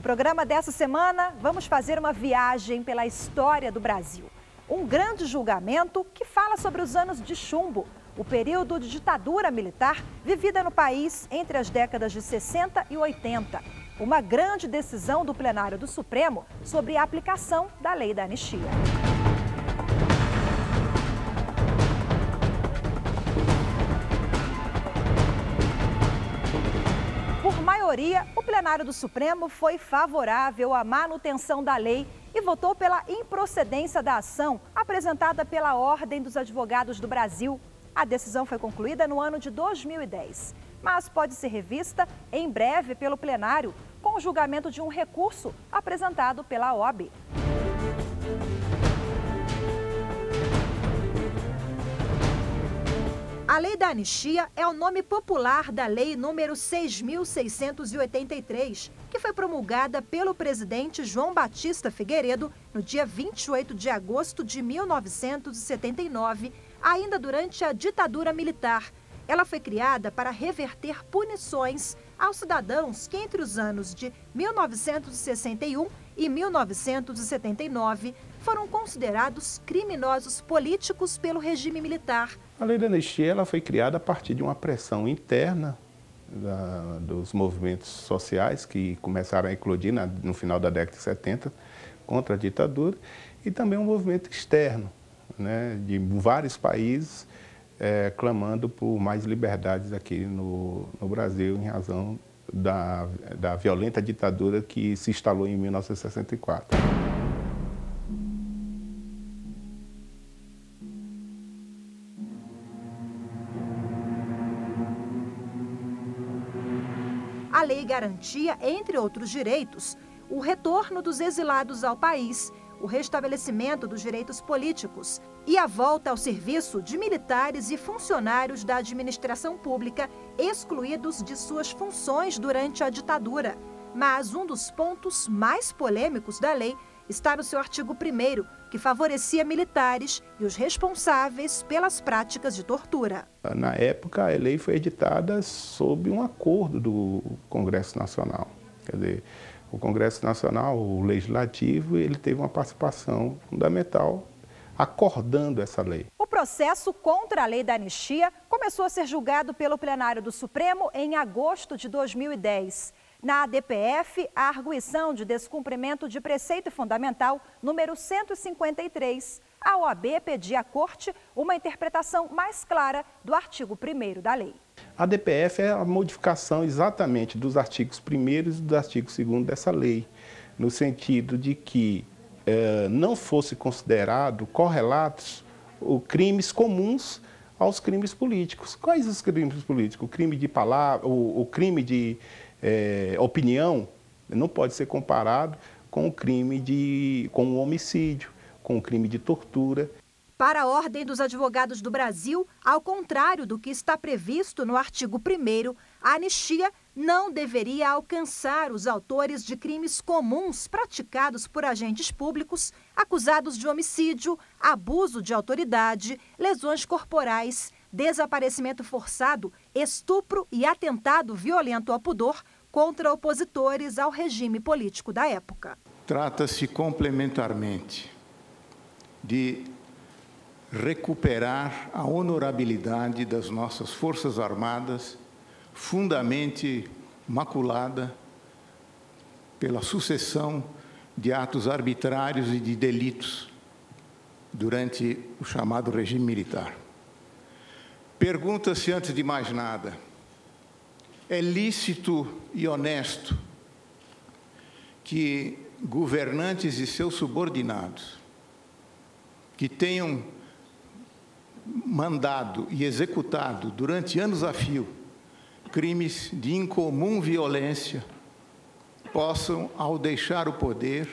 programa dessa semana, vamos fazer uma viagem pela história do Brasil. Um grande julgamento que fala sobre os anos de chumbo, o período de ditadura militar vivida no país entre as décadas de 60 e 80. Uma grande decisão do plenário do Supremo sobre a aplicação da lei da anistia. Por maioria, o plenário do Supremo foi favorável à manutenção da lei e votou pela improcedência da ação apresentada pela Ordem dos Advogados do Brasil. A decisão foi concluída no ano de 2010, mas pode ser revista em breve pelo plenário com o julgamento de um recurso apresentado pela OAB. A Lei da Anistia é o nome popular da Lei número 6.683, que foi promulgada pelo presidente João Batista Figueiredo no dia 28 de agosto de 1979, ainda durante a ditadura militar. Ela foi criada para reverter punições aos cidadãos que entre os anos de 1961 e 1979 foram considerados criminosos políticos pelo regime militar. A lei da anistia ela foi criada a partir de uma pressão interna dos movimentos sociais que começaram a eclodir no final da década de 70 contra a ditadura e também um movimento externo, né, de vários países clamando por mais liberdades aqui no Brasil em razão da violenta ditadura que se instalou em 1964. A lei garantia, entre outros direitos, o retorno dos exilados ao país, o restabelecimento dos direitos políticos e a volta ao serviço de militares e funcionários da administração pública excluídos de suas funções durante a ditadura. Mas um dos pontos mais polêmicos da lei está no seu artigo 1º, que favorecia militares e os responsáveis pelas práticas de tortura. Na época, a lei foi editada sob um acordo do Congresso Nacional. Quer dizer, o Congresso Nacional, o Legislativo, ele teve uma participação fundamental acordando essa lei. O processo contra a lei da anistia começou a ser julgado pelo plenário do Supremo em agosto de 2010. Na ADPF, a arguição de descumprimento de preceito fundamental número 153, a OAB pedia à Corte uma interpretação mais clara do artigo 1º da lei. A ADPF é a modificação exatamente dos artigos 1º e do artigo 2º dessa lei, no sentido de que não fosse considerado correlatos crimes comuns aos crimes políticos. Quais os crimes políticos? O crime de palavra, o crime de opinião não pode ser comparado com o crime com o homicídio, com o crime de tortura. Para a Ordem dos Advogados do Brasil, ao contrário do que está previsto no artigo 1º, a anistia não deveria alcançar os autores de crimes comuns praticados por agentes públicos, acusados de homicídio, abuso de autoridade, lesões corporais, desaparecimento forçado, estupro e atentado violento ao pudor contra opositores ao regime político da época. Trata-se complementarmente de recuperar a honorabilidade das nossas Forças Armadas, fundamente maculada pela sucessão de atos arbitrários e de delitos durante o chamado regime militar. Pergunta-se, antes de mais nada, é lícito e honesto que governantes e seus subordinados que tenham mandado e executado durante anos a fio crimes de incomum violência possam, ao deixar o poder,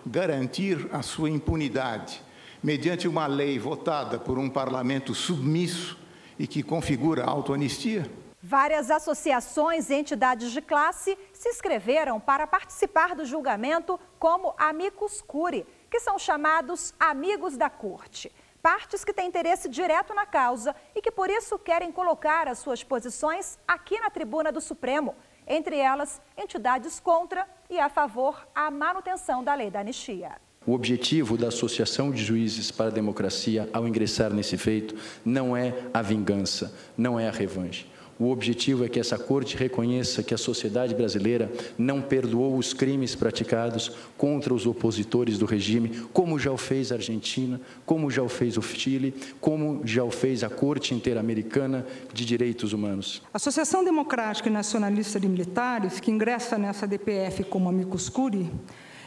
garantir a sua impunidade mediante uma lei votada por um parlamento submisso e que configura a autoanistia? Várias associações e entidades de classe se inscreveram para participar do julgamento como amicus curiae, que são chamados amigos da corte. Partes que têm interesse direto na causa e que, por isso, querem colocar as suas posições aqui na tribuna do Supremo. entre elas entidades contra e a favor à manutenção da lei da anistia. O objetivo da Associação de Juízes para a Democracia, ao ingressar nesse feito, não é a vingança, não é a revanche. O objetivo é que essa Corte reconheça que a sociedade brasileira não perdoou os crimes praticados contra os opositores do regime, como já o fez a Argentina, como já o fez o Chile, como já o fez a Corte Interamericana de Direitos Humanos. A Associação Democrática e Nacionalista de Militares, que ingressa nessa DPF como amicus curiae,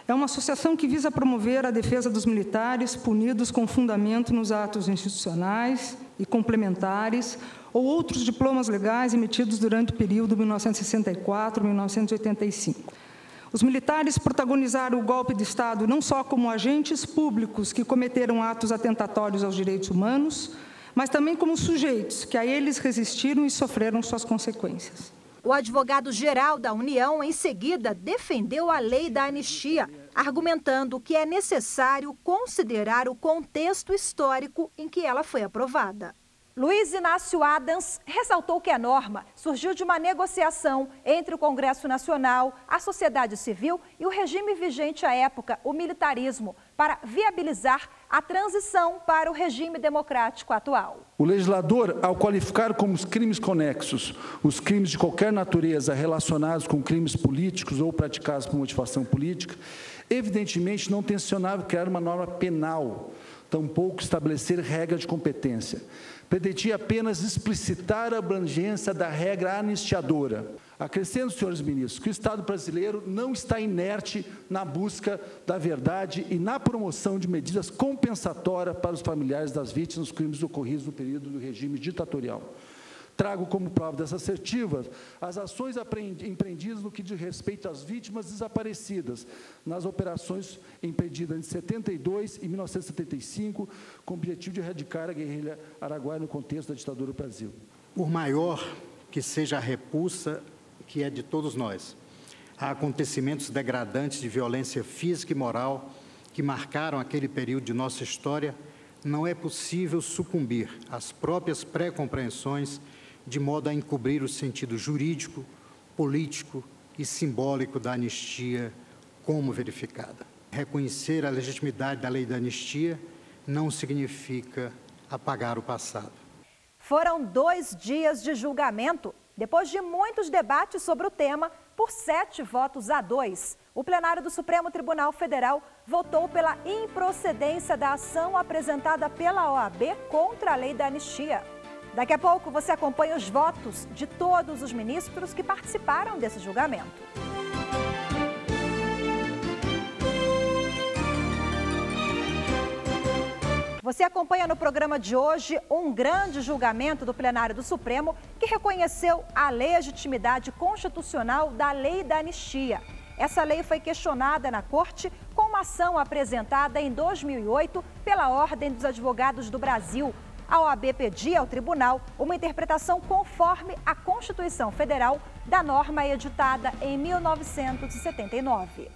é uma associação que visa promover a defesa dos militares punidos com fundamento nos atos institucionais e complementares ou outros diplomas legais emitidos durante o período 1964-1985. Os militares protagonizaram o golpe de Estado não só como agentes públicos que cometeram atos atentatórios aos direitos humanos, mas também como sujeitos que a eles resistiram e sofreram suas consequências. O advogado-geral da União, em seguida, defendeu a lei da anistia, argumentando que é necessário considerar o contexto histórico em que ela foi aprovada. Luiz Inácio Adams ressaltou que a norma surgiu de uma negociação entre o Congresso Nacional, a sociedade civil e o regime vigente à época, o militarismo, para viabilizar a transição para o regime democrático atual. O legislador, ao qualificar como os crimes conexos os crimes de qualquer natureza relacionados com crimes políticos ou praticados por motivação política, evidentemente não tensionava criar uma norma penal, tampouco estabelecer regra de competência. Pretendia apenas explicitar a abrangência da regra anistiadora. Acrescento, senhores ministros, que o Estado brasileiro não está inerte na busca da verdade e na promoção de medidas compensatórias para os familiares das vítimas dos crimes ocorridos no período do regime ditatorial. Trago como prova dessa assertiva as ações empreendidas no que diz respeito às vítimas desaparecidas nas operações empreendidas em 72 e 1975, com o objetivo de erradicar a guerrilha araguaia no contexto da ditadura do Brasil. Por maior que seja a repulsa que é de todos nós, há acontecimentos degradantes de violência física e moral que marcaram aquele período de nossa história, não é possível sucumbir às próprias pré-compreensões de modo a encobrir o sentido jurídico, político e simbólico da anistia como verificada. Reconhecer a legitimidade da lei da anistia não significa apagar o passado. Foram 2 dias de julgamento. Depois de muitos debates sobre o tema, por 7 votos a 2, o plenário do Supremo Tribunal Federal votou pela improcedência da ação apresentada pela OAB contra a lei da anistia. Daqui a pouco você acompanha os votos de todos os ministros que participaram desse julgamento. Você acompanha no programa de hoje um grande julgamento do plenário do Supremo que reconheceu a legitimidade constitucional da lei da anistia. Essa lei foi questionada na Corte com uma ação apresentada em 2008 pela Ordem dos Advogados do Brasil. A OAB pedia ao tribunal uma interpretação conforme a Constituição Federal da norma editada em 1979.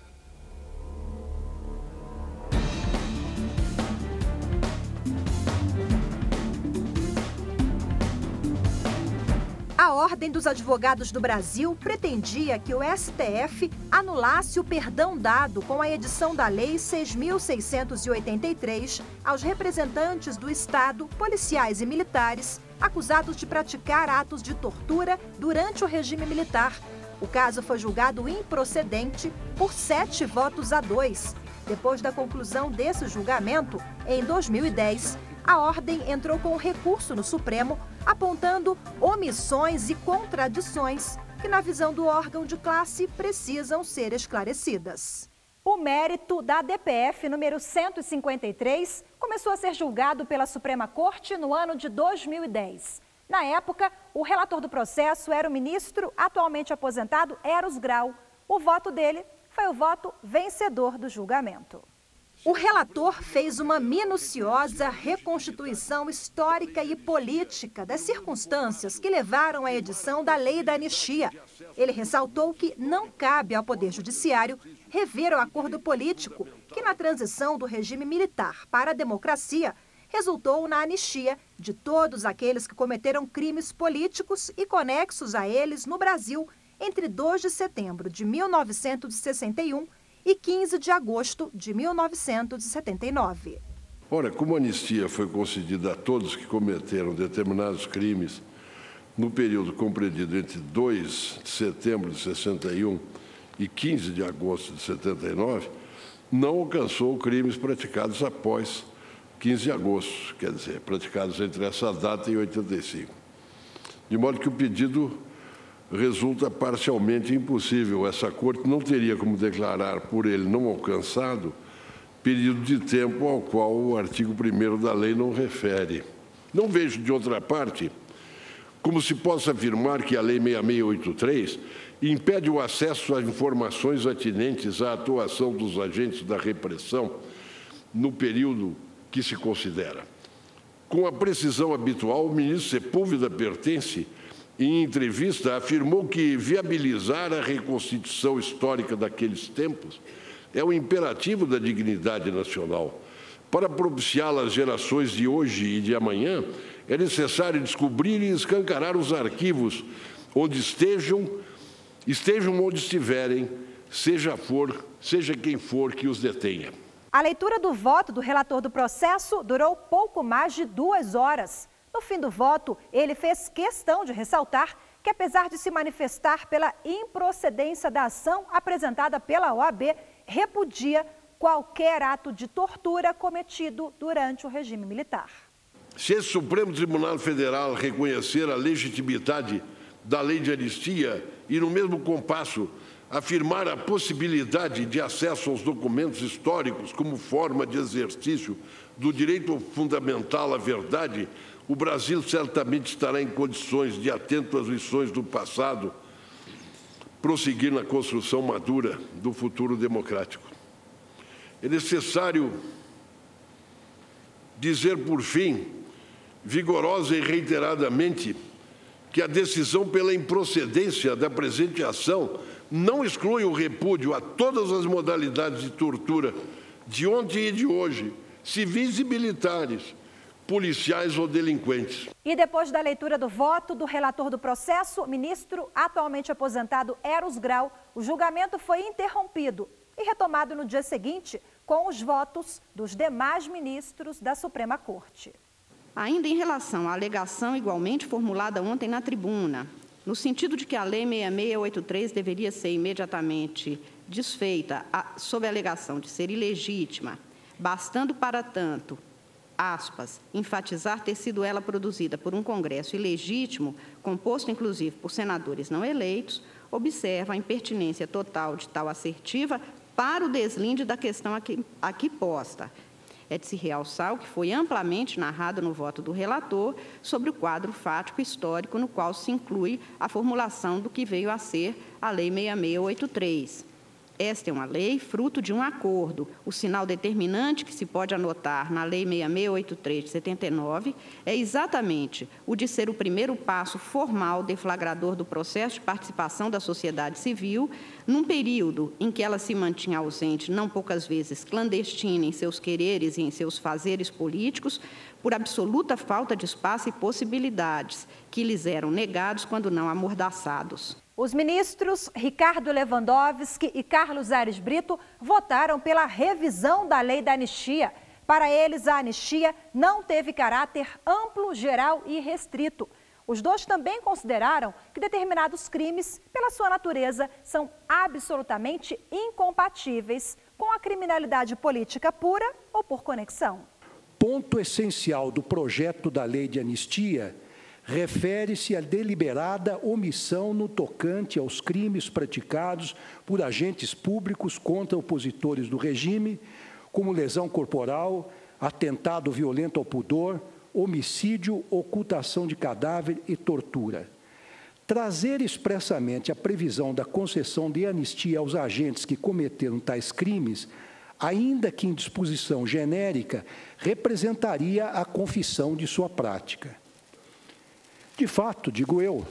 A Ordem dos Advogados do Brasil pretendia que o STF anulasse o perdão dado com a edição da Lei 6.683 aos representantes do Estado, policiais e militares, acusados de praticar atos de tortura durante o regime militar. O caso foi julgado improcedente por 7 votos a 2. Depois da conclusão desse julgamento, em 2010, a Ordem entrou com recurso no Supremo, apontando omissões e contradições que, na visão do órgão de classe, precisam ser esclarecidas. O mérito da DPF número 153 começou a ser julgado pela Suprema Corte no ano de 2010. Na época, o relator do processo era o ministro atualmente aposentado Eros Grau. O voto dele foi o voto vencedor do julgamento. O relator fez uma minuciosa reconstituição histórica e política das circunstâncias que levaram à edição da Lei da Anistia. Ele ressaltou que não cabe ao Poder Judiciário rever o acordo político que, na transição do regime militar para a democracia, resultou na anistia de todos aqueles que cometeram crimes políticos e conexos a eles no Brasil entre 2 de setembro de 1961 e 15 de agosto de 1979. Ora, como a anistia foi concedida a todos que cometeram determinados crimes no período compreendido entre 2 de setembro de 61 e 15 de agosto de 79, não alcançou crimes praticados após 15 de agosto, quer dizer, praticados entre essa data e 85. De modo que o pedido resulta parcialmente impossível. Essa Corte não teria como declarar por ele não alcançado período de tempo ao qual o artigo 1º da lei não refere. Não vejo, de outra parte, como se possa afirmar que a Lei 6683 impede o acesso a informações atinentes à atuação dos agentes da repressão no período que se considera. Com a precisão habitual, o ministro Sepúlveda Pertence, em entrevista, afirmou que viabilizar a reconstituição histórica daqueles tempos é o imperativo da dignidade nacional. Para propiciá-la às gerações de hoje e de amanhã, é necessário descobrir e escancarar os arquivos onde estejam onde estiverem, seja quem for que os detenha. A leitura do voto do relator do processo durou pouco mais de 2 horas. No fim do voto, ele fez questão de ressaltar que, apesar de se manifestar pela improcedência da ação apresentada pela OAB, repudia qualquer ato de tortura cometido durante o regime militar. Se esse Supremo Tribunal Federal reconhecer a legitimidade da lei de anistia e, no mesmo compasso, afirmar a possibilidade de acesso aos documentos históricos como forma de exercício do direito fundamental à verdade, o Brasil certamente estará em condições de, atento às lições do passado, prosseguir na construção madura do futuro democrático. É necessário dizer, por fim, vigorosa e reiteradamente, que a decisão pela improcedência da presente ação não exclui o repúdio a todas as modalidades de tortura de ontem e de hoje, civis e militares, policiais ou delinquentes. E depois da leitura do voto do relator do processo, o ministro atualmente aposentado Eros Grau, o julgamento foi interrompido e retomado no dia seguinte com os votos dos demais ministros da Suprema Corte. Ainda em relação à alegação igualmente formulada ontem na tribuna, no sentido de que a Lei 6683 deveria ser imediatamente desfeita sob a alegação de ser ilegítima, bastando para tanto, aspas, enfatizar ter sido ela produzida por um Congresso ilegítimo, composto inclusive por senadores não eleitos, observa a impertinência total de tal assertiva para o deslinde da questão aqui posta. É de se realçar o que foi amplamente narrado no voto do relator sobre o quadro fático histórico no qual se inclui a formulação do que veio a ser a Lei 6683. Esta é uma lei fruto de um acordo. O sinal determinante que se pode anotar na Lei 6683 de 79 é exatamente o de ser o primeiro passo formal deflagrador do processo de participação da sociedade civil, num período em que ela se mantinha ausente, não poucas vezes clandestina em seus quereres e em seus fazeres políticos, por absoluta falta de espaço e possibilidades que lhes eram negados quando não amordaçados. Os ministros Ricardo Lewandowski e Carlos Aires Brito votaram pela revisão da lei da anistia. Para eles, a anistia não teve caráter amplo, geral e restrito. Os dois também consideraram que determinados crimes, pela sua natureza, são absolutamente incompatíveis com a criminalidade política pura ou por conexão. Ponto essencial do projeto da lei de anistia refere-se à deliberada omissão no tocante aos crimes praticados por agentes públicos contra opositores do regime, como lesão corporal, atentado violento ao pudor, homicídio, ocultação de cadáver e tortura. Trazer expressamente a previsão da concessão de anistia aos agentes que cometeram tais crimes, ainda que em disposição genérica, representaria a confissão de sua prática. De fato, digo eu,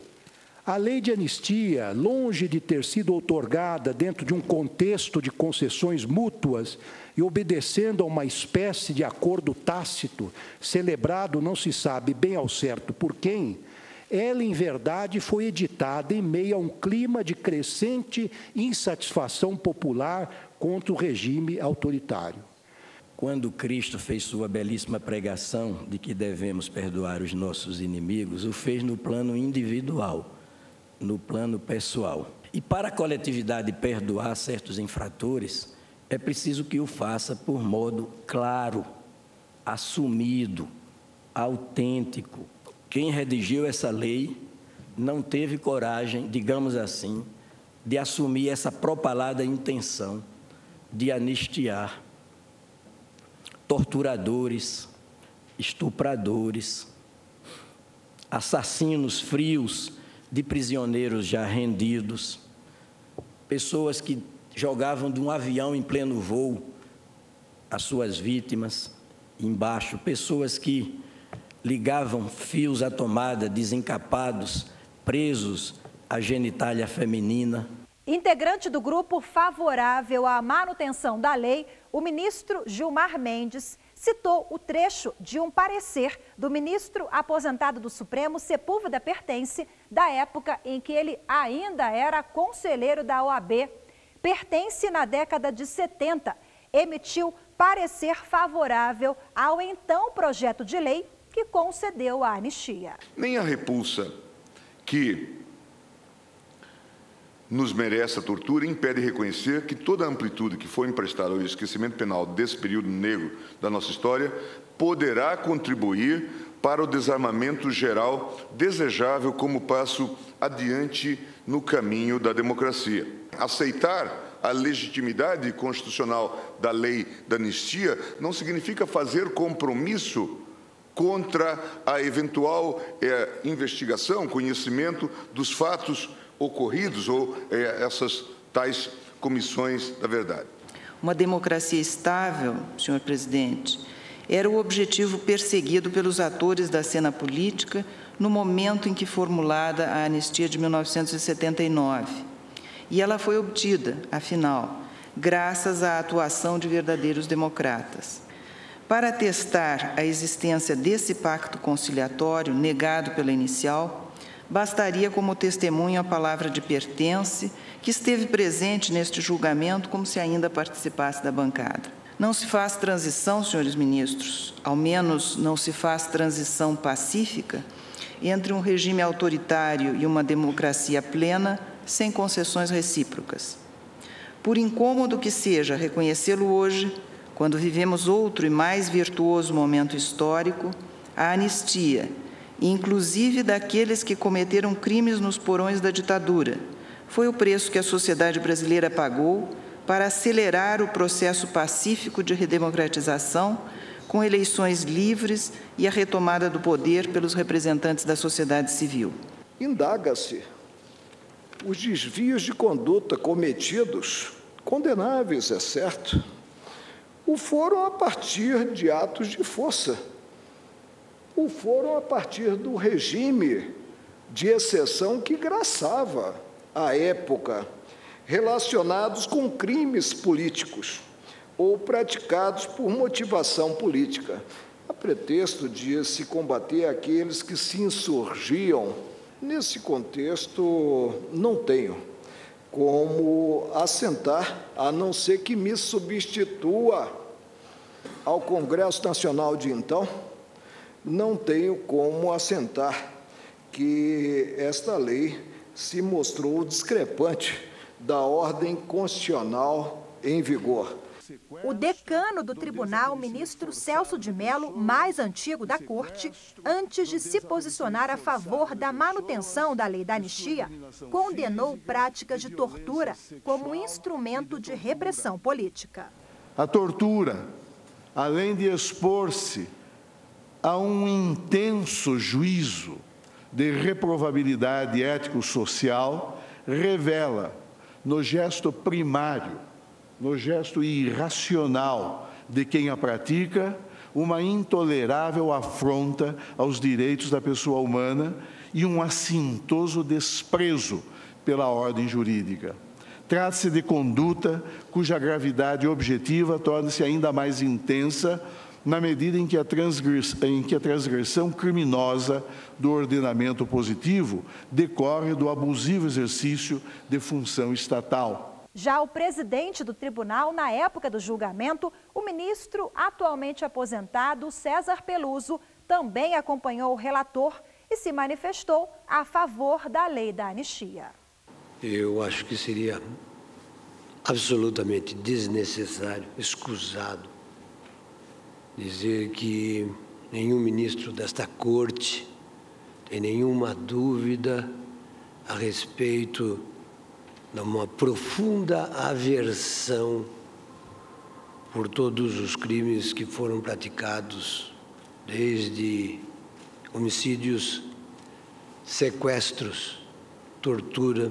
a lei de anistia, longe de ter sido outorgada dentro de um contexto de concessões mútuas e obedecendo a uma espécie de acordo tácito, celebrado não se sabe bem ao certo por quem, ela, em verdade, foi editada em meio a um clima de crescente insatisfação popular contra o regime autoritário. Quando Cristo fez sua belíssima pregação de que devemos perdoar os nossos inimigos, o fez no plano individual, no plano pessoal. E para a coletividade perdoar certos infratores, é preciso que o faça por modo claro, assumido, autêntico. Quem redigiu essa lei não teve coragem, digamos assim, de assumir essa propalada intenção de anistiar torturadores, estupradores, assassinos frios de prisioneiros já rendidos, pessoas que jogavam de um avião em pleno voo as suas vítimas embaixo, pessoas que ligavam fios à tomada, desencapados, presos à genitália feminina. Integrante do grupo favorável à manutenção da lei, o ministro Gilmar Mendes citou o trecho de um parecer do ministro aposentado do Supremo, Sepúlveda Pertence, da época em que ele ainda era conselheiro da OAB. Pertence, na década de 70, emitiu parecer favorável ao então projeto de lei que concedeu a anistia. Nem a repulsa que nos merece a tortura impede reconhecer que toda a amplitude que foi emprestada ao esquecimento penal desse período negro da nossa história poderá contribuir para o desarmamento geral desejável como passo adiante no caminho da democracia. Aceitar a legitimidade constitucional da lei da anistia não significa fazer compromisso contra a eventual investigação, conhecimento dos fatos ocorridos ou essas tais comissões da verdade. Uma democracia estável, senhor presidente, era o objetivo perseguido pelos atores da cena política no momento em que formulada a anistia de 1979. E ela foi obtida, afinal, graças à atuação de verdadeiros democratas. Para atestar a existência desse pacto conciliatório negado pela inicial, bastaria como testemunho a palavra de Pertence, que esteve presente neste julgamento como se ainda participasse da bancada. Não se faz transição, senhores ministros, ao menos não se faz transição pacífica, entre um regime autoritário e uma democracia plena, sem concessões recíprocas. Por incômodo que seja reconhecê-lo hoje, quando vivemos outro e mais virtuoso momento histórico, a anistia, inclusive daqueles que cometeram crimes nos porões da ditadura, foi o preço que a sociedade brasileira pagou para acelerar o processo pacífico de redemocratização, com eleições livres e a retomada do poder pelos representantes da sociedade civil. Indaga-se os desvios de conduta cometidos, condenáveis, é certo, o foram a partir de atos de força, o foram a partir do regime de exceção que graçava à época, relacionados com crimes políticos ou praticados por motivação política, a pretexto de se combater aqueles que se insurgiam. Nesse contexto, não tenho como assentar, a não ser que me substitua ao Congresso Nacional de então, não tenho como assentar que esta lei se mostrou discrepante da ordem constitucional em vigor. O decano do tribunal, ministro Celso de Mello, mais antigo da corte, antes de se posicionar a favor da manutenção da lei da anistia, condenou práticas de tortura como instrumento de repressão política. A tortura, além de expor-se a um intenso juízo de reprovabilidade ético-social, revela no gesto primário, no gesto irracional de quem a pratica, uma intolerável afronta aos direitos da pessoa humana e um assintoso desprezo pela ordem jurídica. Trata-se de conduta cuja gravidade objetiva torna-se ainda mais intensa na medida em que a transgressão criminosa do ordenamento positivo decorre do abusivo exercício de função estatal. Já o presidente do tribunal, na época do julgamento, o ministro atualmente aposentado, César Peluso, também acompanhou o relator e se manifestou a favor da lei da anistia. Eu acho que seria absolutamente desnecessário, escusado, dizer que nenhum ministro desta corte tem nenhuma dúvida a respeito de uma profunda aversão por todos os crimes que foram praticados, desde homicídios, sequestros, tortura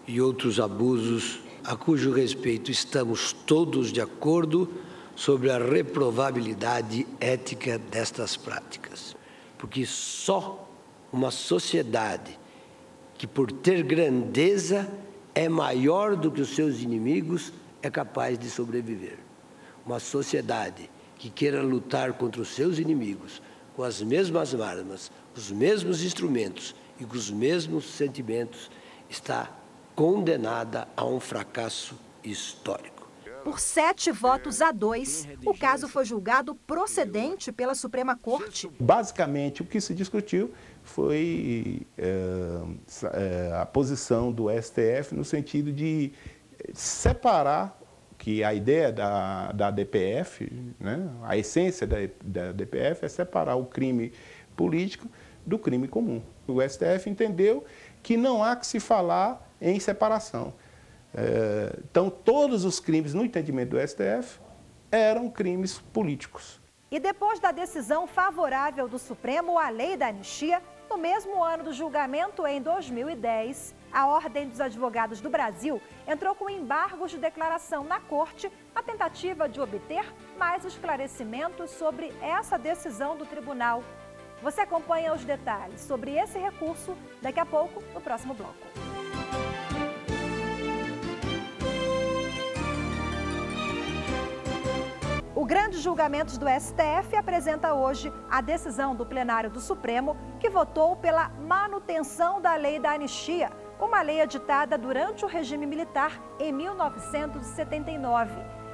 e outros abusos, a cujo respeito estamos todos de acordo sobre a reprovabilidade ética destas práticas. Porque só uma sociedade que, por ter grandeza, é maior do que os seus inimigos, é capaz de sobreviver. Uma sociedade que queira lutar contra os seus inimigos com as mesmas armas, os mesmos instrumentos e com os mesmos sentimentos, está condenada a um fracasso histórico. Por 7-2, o caso foi julgado procedente pela Suprema Corte. Basicamente, o que se discutiu foi a posição do STF no sentido de separar, que a ideia da DPF, né, a essência da DPF é separar o crime político do crime comum. O STF entendeu que não há que se falar em separação. Então, todos os crimes, no entendimento do STF, eram crimes políticos. E depois da decisão favorável do Supremo à lei da anistia, no mesmo ano do julgamento, em 2010, a Ordem dos Advogados do Brasil entrou com embargos de declaração na Corte na tentativa de obter mais esclarecimentos sobre essa decisão do tribunal. Você acompanha os detalhes sobre esse recurso daqui a pouco, no próximo bloco. O Grande Julgamentos do STF apresenta hoje a decisão do plenário do Supremo que votou pela manutenção da lei da anistia, uma lei editada durante o regime militar em 1979.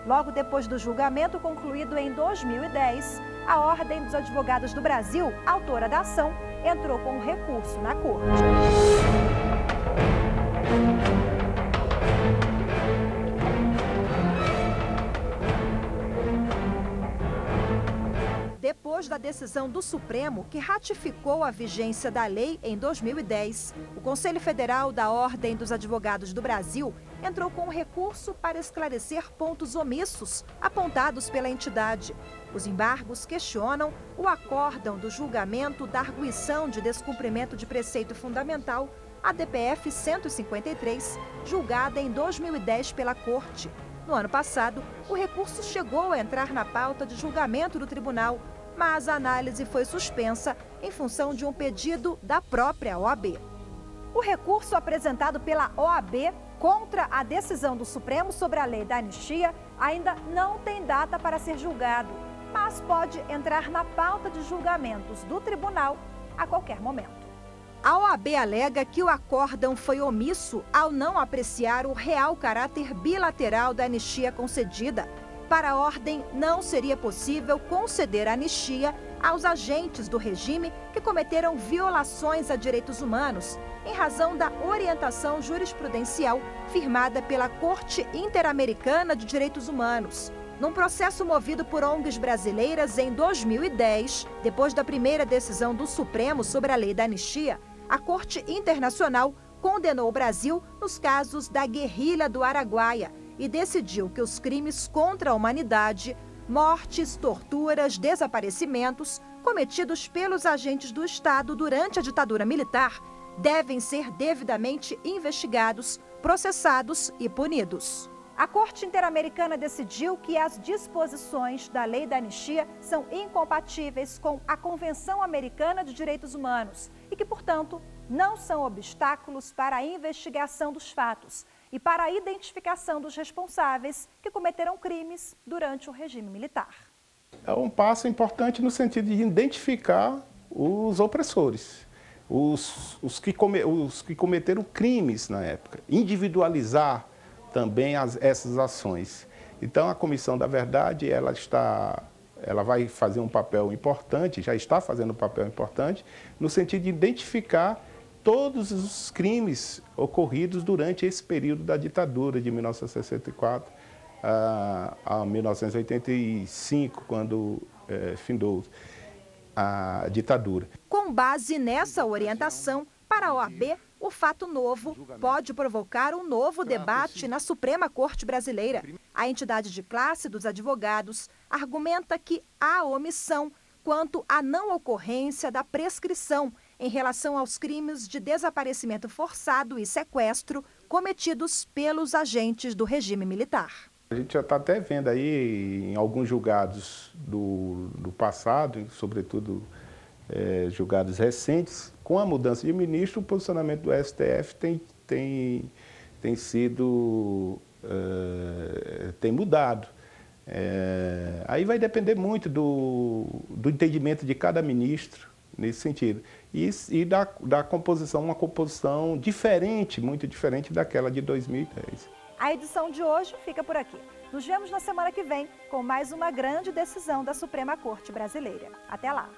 Logo depois do julgamento concluído em 2010, a Ordem dos Advogados do Brasil, autora da ação, entrou com um recurso na Corte. Depois da decisão do Supremo, que ratificou a vigência da lei em 2010, o Conselho Federal da Ordem dos Advogados do Brasil entrou com um recurso para esclarecer pontos omissos apontados pela entidade. Os embargos questionam o acórdão do julgamento da arguição de descumprimento de preceito fundamental, a DPF 153, julgada em 2010 pela Corte. No ano passado, o recurso chegou a entrar na pauta de julgamento do tribunal, mas a análise foi suspensa em função de um pedido da própria OAB. O recurso apresentado pela OAB contra a decisão do Supremo sobre a lei da anistia ainda não tem data para ser julgado, mas pode entrar na pauta de julgamentos do tribunal a qualquer momento. A OAB alega que o acórdão foi omisso ao não apreciar o real caráter bilateral da anistia concedida. Para a ordem, não seria possível conceder anistia aos agentes do regime que cometeram violações a direitos humanos, em razão da orientação jurisprudencial firmada pela Corte Interamericana de Direitos Humanos. Num processo movido por ONGs brasileiras em 2010, depois da primeira decisão do Supremo sobre a lei da anistia, a Corte Internacional condenou o Brasil nos casos da guerrilha do Araguaia e decidiu que os crimes contra a humanidade, mortes, torturas, desaparecimentos cometidos pelos agentes do Estado durante a ditadura militar devem ser devidamente investigados, processados e punidos. A Corte Interamericana decidiu que as disposições da lei da anistia são incompatíveis com a Convenção Americana de Direitos Humanos e que, portanto, não são obstáculos para a investigação dos fatos e para a identificação dos responsáveis que cometeram crimes durante o regime militar. é um passo importante no sentido de identificar os opressores, os que cometeram crimes na época, individualizar também essas ações. Então, a Comissão da Verdade, ela vai fazer um papel importante, já está fazendo um papel importante, no sentido de identificar todos os crimes ocorridos durante esse período da ditadura, de 1964 a 1985, quando findou a ditadura. Com base nessa orientação, para a OAB, o fato novo pode provocar um novo debate na Suprema Corte Brasileira. A entidade de classe dos advogados argumenta que há omissão quanto à não ocorrência da prescrição em relação aos crimes de desaparecimento forçado e sequestro cometidos pelos agentes do regime militar. A gente já está até vendo aí em alguns julgados do passado, sobretudo julgados recentes, com a mudança de ministro, o posicionamento do STF tem mudado. Aí vai depender muito do entendimento de cada ministro nesse sentido. E da composição, uma composição diferente, muito diferente daquela de 2010. A edição de hoje fica por aqui. Nos vemos na semana que vem com mais uma grande decisão da Suprema Corte Brasileira. Até lá!